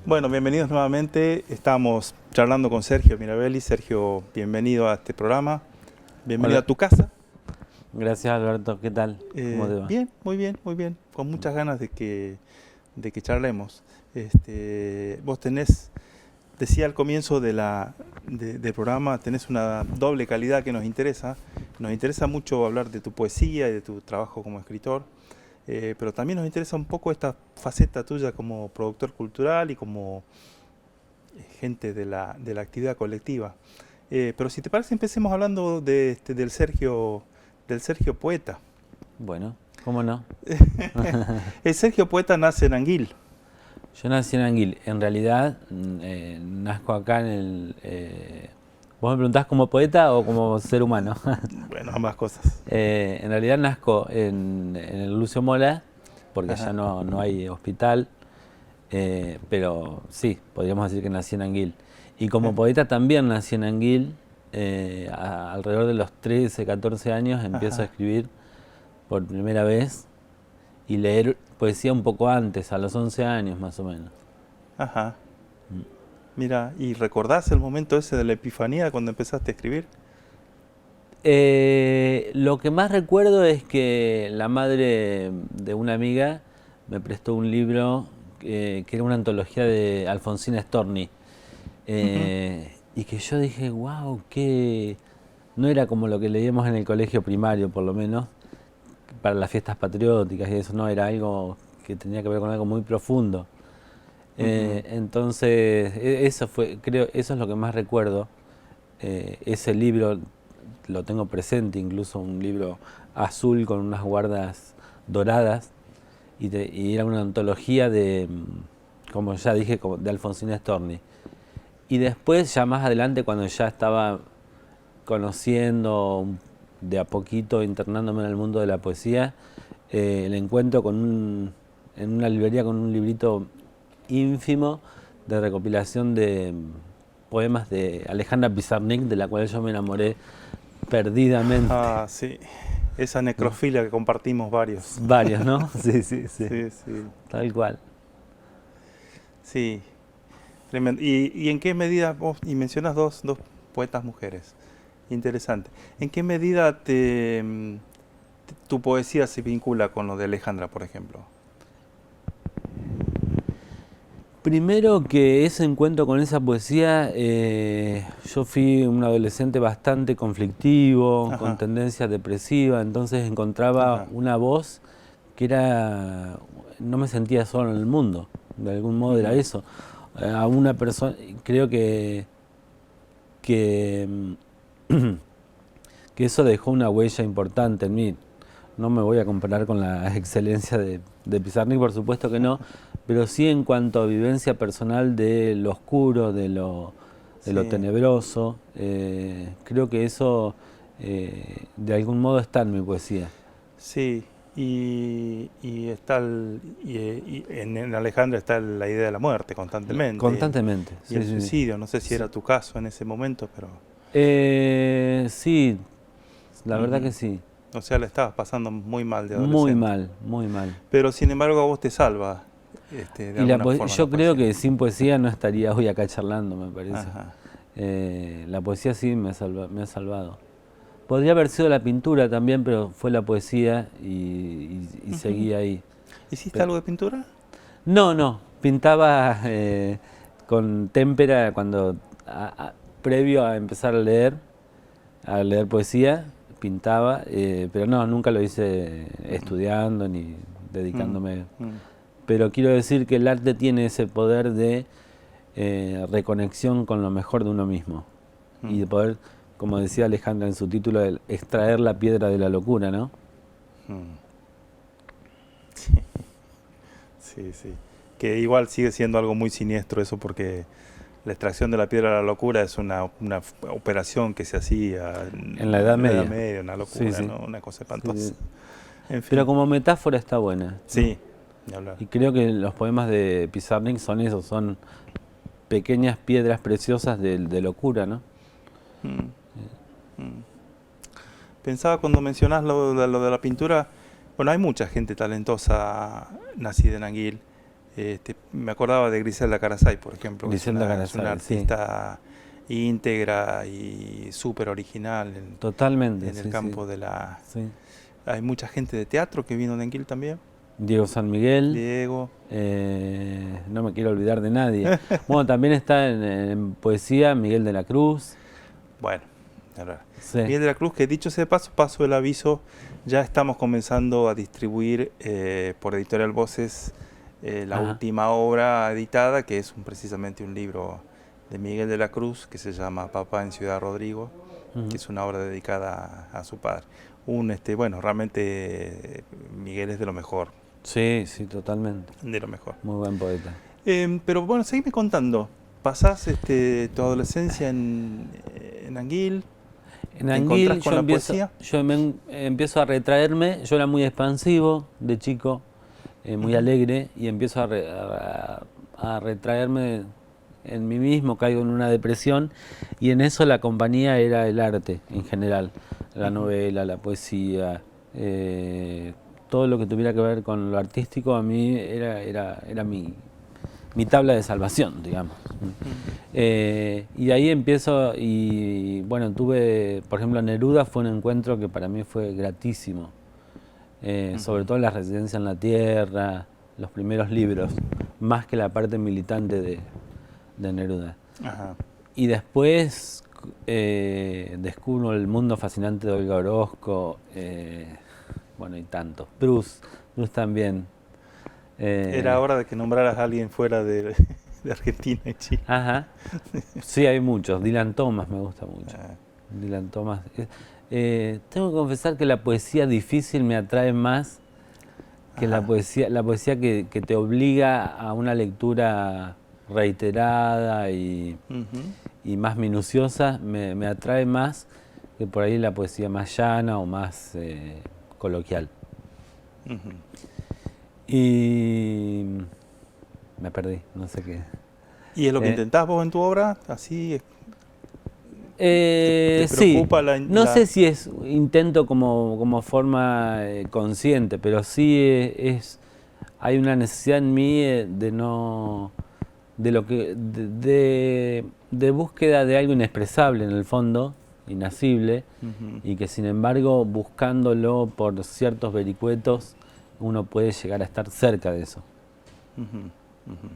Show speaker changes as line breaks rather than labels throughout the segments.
Bueno, bienvenidos nuevamente. Estamos charlando con Sergio Mirabelli. Sergio, bienvenido a este programa. Bienvenido
Hola,
a tu casa.
gracias Alberto, ¿qué tal? ¿Cómo te va?
Bien, muy bien, muy bien. Con muchas ganas de que charlemos. Vos tenés, decía al comienzo del programa, tenés una doble calidad que nos interesa. Nos interesa mucho hablar de tu poesía y de tu trabajo como escritor. Pero también nos interesa un poco esta faceta tuya como productor cultural y como gente de la actividad colectiva. Pero si te parece, empecemos hablando del Sergio Poeta.
Bueno, ¿cómo no?
El Sergio Poeta nace en Anguil.
Yo nací en Anguil, en realidad nazco acá en ¿vos me preguntás como poeta o como ser humano?
Bueno, ambas cosas.
En realidad nazco en el Lucio Mola, porque allá
Ajá,
no hay hospital, pero sí, podríamos decir que nací en Anguil. Y como poeta también nací en Anguil, alrededor de los 13, 14 años empiezo a
ajá,
escribir por primera vez y leer poesía un poco antes, a los 11 años más o menos.
ajá. Mira, ¿y recordás el momento ese de la epifanía cuando empezaste a escribir?
Lo que más recuerdo es que la madre de una amiga me prestó un libro que era una antología de Alfonsín Storni.
Ujú,
Y que yo dije, wow, que no era como lo que leíamos en el colegio primario, por lo menos, para las fiestas patrióticas y eso, no, era algo que tenía que ver con algo muy profundo.
ujú.
Entonces, eso fue, creo, eso es lo que más recuerdo. Ese libro lo tengo presente, incluso un libro azul con unas guardas doradas, y era una antología de, como ya dije, de Alfonsín Storni. Y después, ya más adelante, cuando ya estaba conociendo de a poquito, internándome en el mundo de la poesía, el encuentro en una librería con un librito ínfimo de recopilación de poemas de Alejandra Pizarnik, de la cual yo me enamoré perdidamente.
Ah, sí. Esa
¿No?
necrofilia que compartimos varios.
Varios, ¿no? Sí, sí, sí.
Sí, sí,
Tal cual.
sí. Tremendo. ¿Y en qué medida vos, y mencionas dos poetas mujeres? Interesante. ¿En qué medida tu poesía se vincula con lo de Alejandra, por ejemplo?
Primero que ese encuentro con esa poesía, yo fui un adolescente bastante conflictivo, con
Ajá,
tendencia depresiva, entonces encontraba
ajá.
una voz que era, no me sentía solo en el mundo, de algún modo era
Ujú,
eso. A una persona, creo que, que eso dejó una huella importante en mí. No me voy a comparar con la excelencia de Pizarnik, por supuesto que no, pero sí en cuanto a vivencia personal de lo oscuro, de lo
sí,
tenebroso, creo que eso de algún modo está en mi poesía.
sí. Y está en Alejandra está la idea de la muerte constantemente
Constantemente,
y
sí,
el
sí, sí.
suicidio. No sé si
Sí,
era tu caso en ese momento, pero
sí, la verdad
ujú.
que sí.
O sea, le estabas pasando muy mal de
Muy
adolescente.
mal, muy mal.
Pero sin embargo a vos te salva de
Y
alguna forma la
yo creo
poesía.
que sin poesía no estaría hoy acá charlando, me parece.
Ajá.
La poesía sí me ha salvado. Podría haber sido la pintura también, pero fue la poesía y
Ujú.
seguí ahí.
¿Hiciste
Pero,
algo de pintura?
no, pintaba con témpera cuando, previo a empezar a leer poesía, pintaba, pero no, nunca lo hice
Mm,
estudiando ni
mm,
dedicándome.
mm,
Pero quiero decir que el arte tiene ese poder de reconexión con lo mejor de uno mismo y
mm,
de poder, como decía Alejandra en su título, el extraer la piedra de la locura, ¿no?
mm. Sí, sí. Que igual sigue siendo algo muy siniestro eso porque la extracción de la piedra de la locura es una operación que se hacía
En la Edad
en la Edad
Media.
Media, una
Sí,
locura,
sí.
¿no? Una cosa
Sí.
espantosa. En
Pero
fin.
como metáfora está buena, ¿no?
Sí, ni hablar.
Y creo que los poemas de Pizarnik son eso, son pequeñas piedras preciosas de locura, ¿no?
Mm, mm. Pensaba cuando mencionás lo de la pintura, bueno, hay mucha gente talentosa nacida en Anguil. Me acordaba de Griselda Carasay, por ejemplo, que
Griselda
es una
Carasay, sí.
artista íntegra y súper original
Totalmente,
en el
sí, sí.
campo de la...
Sí.
Hay mucha gente de teatro que vino de Anguil también.
Diego San Miguel,
Diego.
no me quiero olvidar de nadie. Bueno, también está en poesía Miguel de la Cruz.
Bueno, ahora,
Sí.
Miguel de la Cruz, que dicho sea de paso, paso el aviso, ya estamos comenzando a distribuir por Editorial Voces la
Ajá.
última obra editada, que es precisamente un libro de Miguel de la Cruz, que se llama Papá en Ciudad Rodrigo, que es una obra dedicada a su padre. Bueno, realmente Miguel es de lo mejor,
Sí, sí, totalmente.
de lo mejor.
Muy buen poeta.
Pero bueno, seguime contando. ¿Pasás tu adolescencia en Anguil?
En
¿Te encontrás
Anguil
con la poesía?
empiezo a retraerme. Yo era muy expansivo de chico, muy alegre, y empiezo a retraerme en mí mismo, caigo en una depresión, y en eso la compañía era el arte en general, la novela, la poesía, todo lo que tuviera que ver con lo artístico a mí era mi tabla de salvación, digamos. Y ahí empiezo, y bueno, tuve, por ejemplo, Neruda fue un encuentro que para mí fue gratísimo, sobre todo la residencia en la tierra, los primeros libros, más que la parte militante de Neruda.
Ajá.
Y después descubro el mundo fascinante de Olga Orozco, bueno, y tanto. Bruce también.
Era hora de que nombraras a alguien fuera de Argentina y Chile.
Ajá. Sí, hay muchos. Dylan Thomas me gusta mucho.
Ah,
Dylan Thomas. Tengo que confesar que la poesía difícil me atrae más que la poesía que te obliga a una lectura reiterada y más minuciosa, me atrae más que por ahí la poesía más llana o más coloquial.
ujú.
Y me perdí, no sé qué.
¿Y es lo que
Eh,
intentás vos en tu obra? ¿Así? ¿Te
Sí,
preocupa
no sé si es intento como forma consciente, pero sí hay una necesidad en mí de no, de lo que, de búsqueda de algo inexpresable en el fondo, inasible,
Ujú,
y que sin embargo buscándolo por ciertos vericuetos uno puede llegar a estar cerca de eso.
ujú, ujú.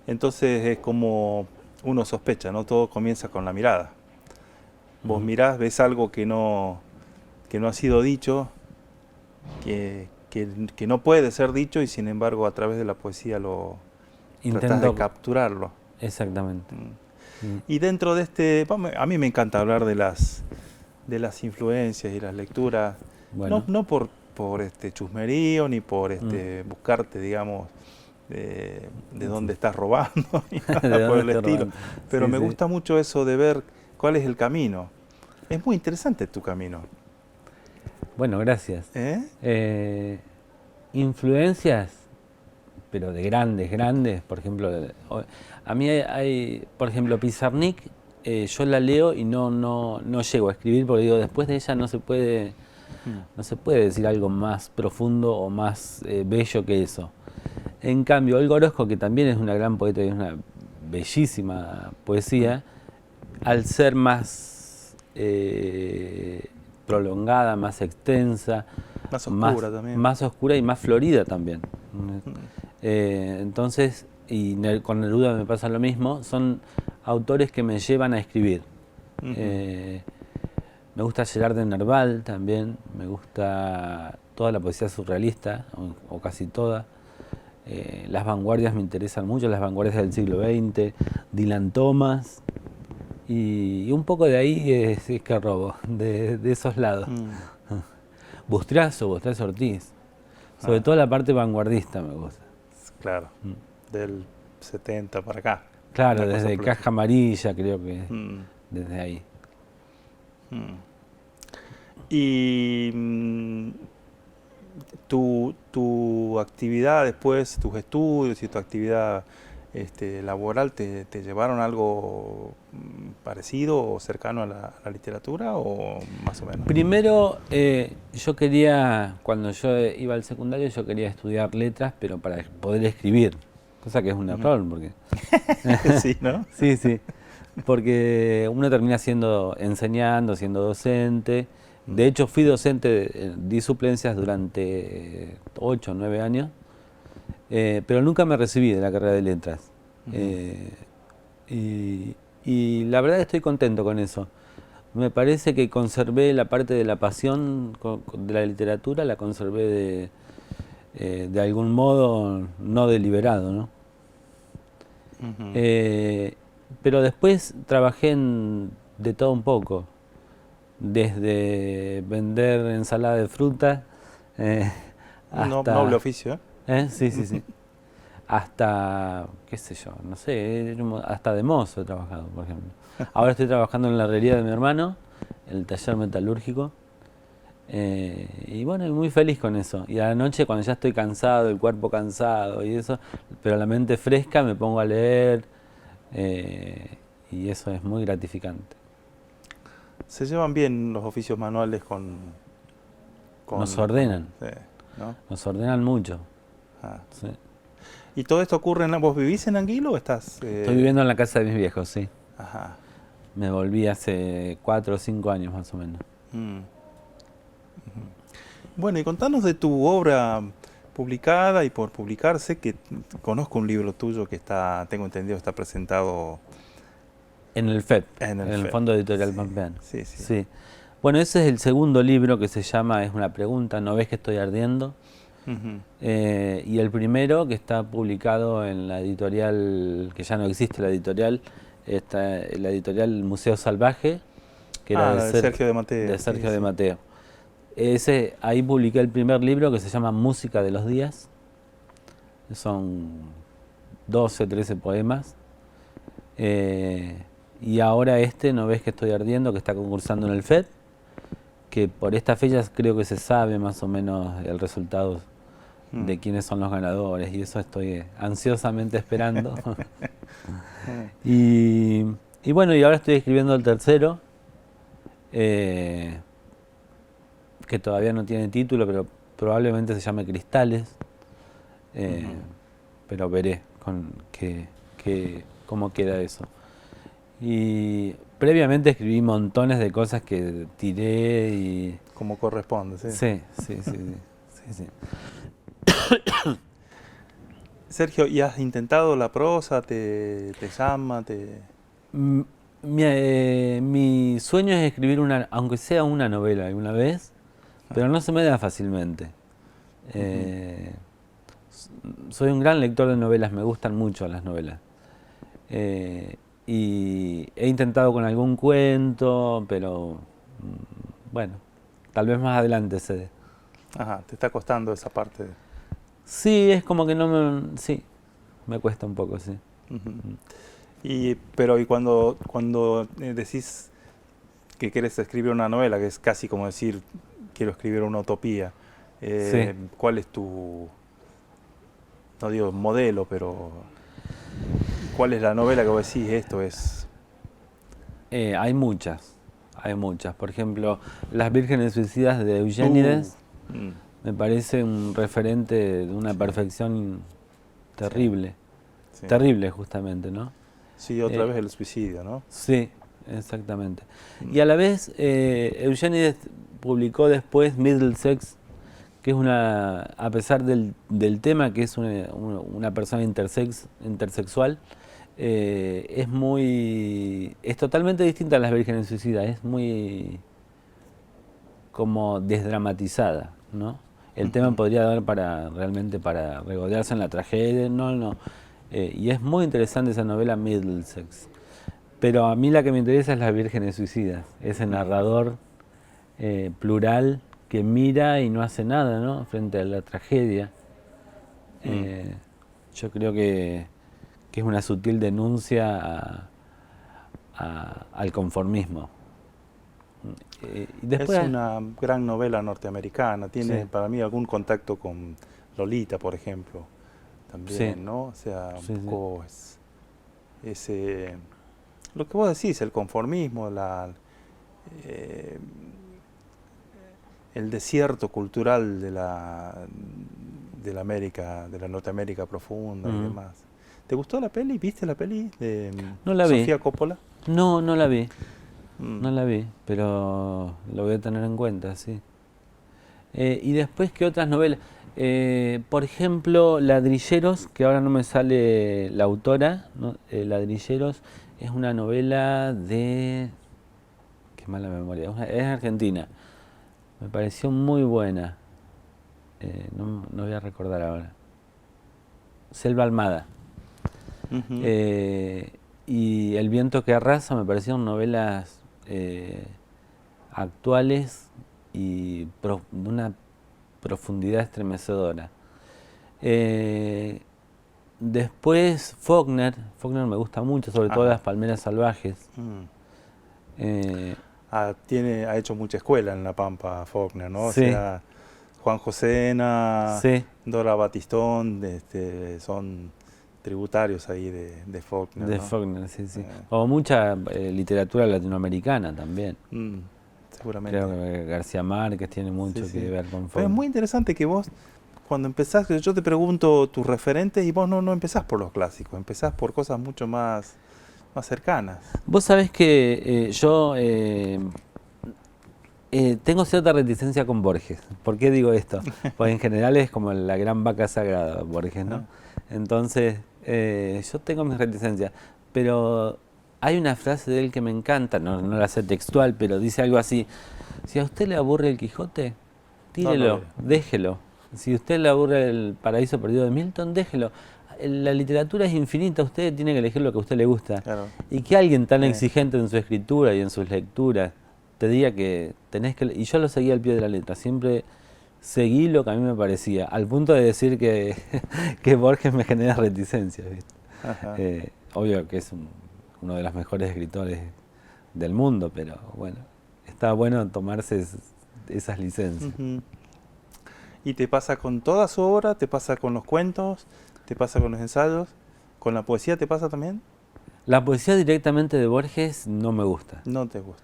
Entonces es como uno sospecha, ¿no? Todo comienza con la mirada. Vos mirás, ves algo que no ha sido dicho, que no puede ser dicho y sin embargo a través de la poesía lo tratás de
Intento,
capturarlo.
exactamente.
Y dentro de a mí me encanta hablar de las influencias y las lecturas,
Bueno,
no por chusmerío ni por buscarte, digamos, de dónde estás robando ni
¿de
nada por
dónde
el
estoy
estilo.
robando?
Pero
Sí,
me
sí.
gusta mucho eso de ver cuál es el camino. Es muy interesante tu camino.
Bueno, gracias.
¿Eh?
Influencias, pero de grandes, por ejemplo, a mí por ejemplo, Pizarnik, yo la leo y no llego a escribir porque digo, después de ella no se puede decir algo más profundo o más bello que eso. En cambio, Olga Orozco, que también es una gran poeta y es una bellísima poesía, al ser más prolongada, más extensa,
Más oscura también.
más oscura y más florida también. Entonces, con Neruda me pasa lo mismo, son autores que me llevan a escribir. Me gusta Gerard de Nerval también, me gusta toda la poesía surrealista, o casi toda. Las vanguardias me interesan mucho, las vanguardias del siglo XX, Dylan Thomas, y un poco de ahí es que robo, de esos lados. Bustrazo Ortiz, sobre todo la parte vanguardista me gusta.
Claro, del 70 para acá.
Claro,
Una cosa
desde
por el
Caja Amarilla creo que
estilo.
desde ahí.
Y tu actividad después, tus estudios y tu actividad laboral te llevaron a parecido o cercano a la literatura o más o menos?
Primero, yo quería, cuando yo iba al secundario, yo quería estudiar letras, pero para poder escribir, cosa que es un error, porque
Sí, ¿no?
sí, sí, porque uno termina enseñando, siendo docente. De hecho, fui docente, di suplencias durante 8 o 9 años, pero nunca me recibí de la carrera de letras. Eh, y, y la verdad estoy contento con eso. Me parece que conservé la parte de la pasión de la literatura, la conservé de algún modo no deliberado, ¿no?
Ujú.
Eh, pero después trabajé de todo un poco, desde vender ensalada de fruta eh,
Noble
hasta...
oficio, ¿eh?
Sí, sí, sí. Hasta, qué sé yo, no sé, hasta de mozo he trabajado, por ejemplo. Ahora estoy trabajando en la herrería de mi hermano, en el taller metalúrgico, y bueno, y muy feliz con eso. Y a la noche, cuando ya estoy cansado, el cuerpo cansado y eso, pero la mente fresca, me pongo a leer, eh, y eso es muy gratificante.
Se llevan bien los oficios manuales
Nos
con
ordenan,
sí, ¿no?
nos ordenan mucho.
Ah.
Sí.
¿Y todo esto ocurre ¿vos vivís en Anguilo o estás?
Estoy viviendo en la casa de mis viejos, sí.
Ajá.
Me volví hace 4 o 5 años más o menos.
Mm. Bueno, y contanos de tu obra publicada y por publicarse, que conozco un libro tuyo que está, tengo entendido, está presentado
En el FEP,
en el
en el
FEP.
Fondo Editorial
Sí,
Pampeano.
sí, sí.
Sí. Bueno, ese es el segundo libro que se llama Es una pregunta, ¿no ves que estoy ardiendo?
Ujú.
Y el primero que está publicado en la editorial, que ya no existe la editorial, está la editorial Museo Salvaje, que era
Ah, la de Sergio de Mateo,
de
sí,
Sergio de
sí.
Mateo. Ahí publiqué el primer libro que se llama Música de los Días. Son 12, 13 poemas. Y ahora ¿no ves que estoy ardiendo? Que está concursando en el FED, que por estas fechas creo que se sabe más o menos el resultado
Mm.
de quiénes son los ganadores, y eso estoy ansiosamente esperando. y, y bueno, y ahora estoy escribiendo el tercero, eh, que todavía no tiene título, pero probablemente se llame Cristales, eh,
Ujú.
pero veré cómo queda eso. Y previamente escribí montones de cosas que tiré y...
Como corresponde, sí.
Sí, sí, sí, sí, sí, sí.
Sergio, ¿y has intentado la prosa? ¿Te llama?
Mm, mi sueño es escribir aunque sea una novela alguna vez, pero no se me da fácilmente.
Ujú.
Eh, Soy un gran lector de novelas, me gustan mucho las novelas. Eh, y he intentado con algún cuento, pero bueno, tal vez más adelante se dé.
Ajá, te está costando esa parte.
Sí, es como que no me... Sí, me cuesta un poco, sí.
Ujú. Pero cuando decís que quieres escribir una novela, que es casi como decir, quiero escribir una utopía,
Sí.
¿cuál es tu, no digo modelo, pero cuál es la novela que vos decís, esto es?
Hay muchas, hay muchas. Por ejemplo, Las Vírgenes Suicidas de
Uh,
Eugénides
mm,
me parece un referente de una
sí,
perfección
sí,
terrible.
sí.
Terrible justamente, ¿no?
Sí, otra
Eh,
vez el suicidio, ¿no?
sí, exactamente.
Mm,
Y a la vez, Eugénides publicó después Middlesex, que es a pesar del tema, que es una persona intersexual, es totalmente distinta a Las Vírgenes Suicidas, es muy como desdramatizada, ¿no? El tema
ujú,
podría dar realmente para regodearse en la tragedia, no, no. Y es muy interesante esa novela Middlesex. Pero a mí la que me interesa es Las Vírgenes Suicidas, ese
ujú,
narrador plural que mira y no hace nada, ¿no? Frente a la tragedia.
mm.
Eh, yo creo que es una sutil denuncia al conformismo. Y
Es
después,
una gran novela norteamericana, tiene
sí,
para mí algún contacto con Lolita, por ejemplo,
sí,
también, ¿no? O sea, un
sí, sí,
poco ese, lo que vos decís, el conformismo, eh, el desierto cultural de la América, de la Norteamérica profunda y
Ujú.
demás. ¿Te gustó la peli? ¿Viste la peli de
No la vi.
Sofía Coppola?
No, no la vi.
Mm.
No la vi, pero lo voy a tener en cuenta, sí. Y después, ¿qué otras novelas? Por ejemplo, Ladrilleros, que ahora no me sale la autora, ¿no? Ladrilleros es una novela de... Qué mala memoria, es argentina. Me pareció muy buena. No voy a recordar ahora. Selva Almada.
Ujú.
Eh, y El viento que arrasa me parecieron novelas actuales y de una profundidad estremecedora. Eh, Después Faulkner me gusta mucho, sobre todo
Ajá.
Las palmeras salvajes.
Mm.
Eh,
Ha hecho mucha escuela en La Pampa, Faulkner, ¿no? O
sí,
sea, Juan Josena,
sí,
Dora Batistón, son tributarios ahí de Faulkner,
de
¿no?
Faulkner, sí, sí.
Eh,
O mucha literatura latinoamericana también.
mm,
Creo
seguramente.
que García Márquez tiene
Sí,
mucho que
sí.
ver con
Pero es
Faulkner.
muy interesante que vos, cuando empezás, que yo te pregunto tus referentes y vos no empezás por los clásicos, empezás por cosas mucho más cercanas.
Vos sabés que yo tengo cierta reticencia con Borges. ¿Por qué digo esto? Pues en general es como la gran vaca sagrada, Borges, ¿no?
Ah,
Entonces, yo tengo mis reticencias. Pero hay una frase de él que me encanta, no la sé textual, pero dice algo así: si a usted le aburre el Quijote,
no lo
tírelo,
leo.
déjelo. Si a usted le aburre el Paraíso Perdido de Milton, déjelo. La literatura es infinita, usted tiene que elegir lo que a usted le gusta.
Claro.
Y que alguien tan
Eh,
exigente en su escritura y en sus lecturas te diga que tenés que... Y yo lo seguía al pie de la letra, siempre seguí lo que a mí me parecía, al punto de decir que, que Borges me genera reticencia, ¿viste?
ajá.
Obvio que es uno de los mejores escritores del mundo, pero bueno, está bueno tomarse esas licencias.
Ujú. ¿Y te pasa con toda su obra? ¿Te pasa con los cuentos? ¿Te pasa con los ensayos? ¿Con la poesía te pasa también?
La poesía directamente de Borges no me gusta.
No te gusta.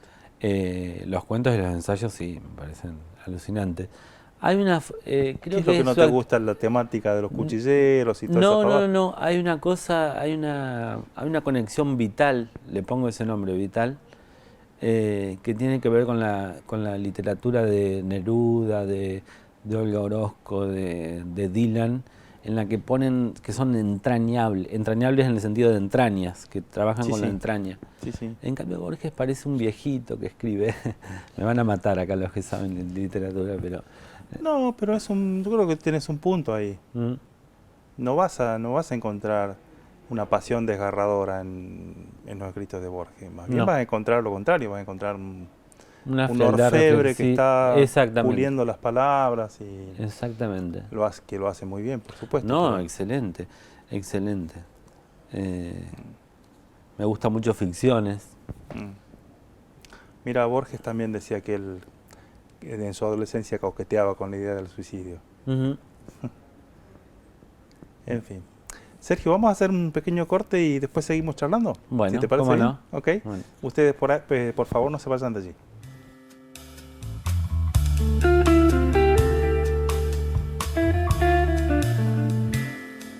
Los cuentos y los ensayos sí, me parecen alucinantes. Hay una,
¿Qué
creo
es lo
que
que
es
no
su
te gusta? La temática de los cuchilleros y toda esa
no, no, no,
pavada.
no, hay una cosa, hay una conexión vital, le pongo ese nombre, vital, que tiene que ver con la literatura de Neruda, de Olga Orozco, de Dylan, en la que ponen, que son entrañables en el sentido de entrañas, que trabajan
Sí,
con la
sí,
entraña.
sí, sí.
En cambio, Borges parece un viejito que escribe. Me van a matar acá los que saben de literatura, pero...
No, pero yo creo que tienes un punto ahí.
mm,
No vas a encontrar una pasión desgarradora en los escritos de Borges. Más bien
no,
vas a encontrar lo contrario, vas a encontrar
una
un
frialdad
orfebre que
sí,
está
exactamente,
puliendo las palabras y
exactamente.
que lo hace muy bien, por supuesto,
No,
pero
excelente, excelente. Eh, Me gusta mucho ficciones.
mm. Mira, Borges también decía que en su adolescencia coqueteaba con la idea del suicidio.
Ujú.
En fin. Sergio, vamos a hacer un pequeño corte y después seguimos charlando. Si
Bueno,
te parece
cómo
bien,
no.
¿ok?
Bueno.
Ustedes por favor no se vayan de allí.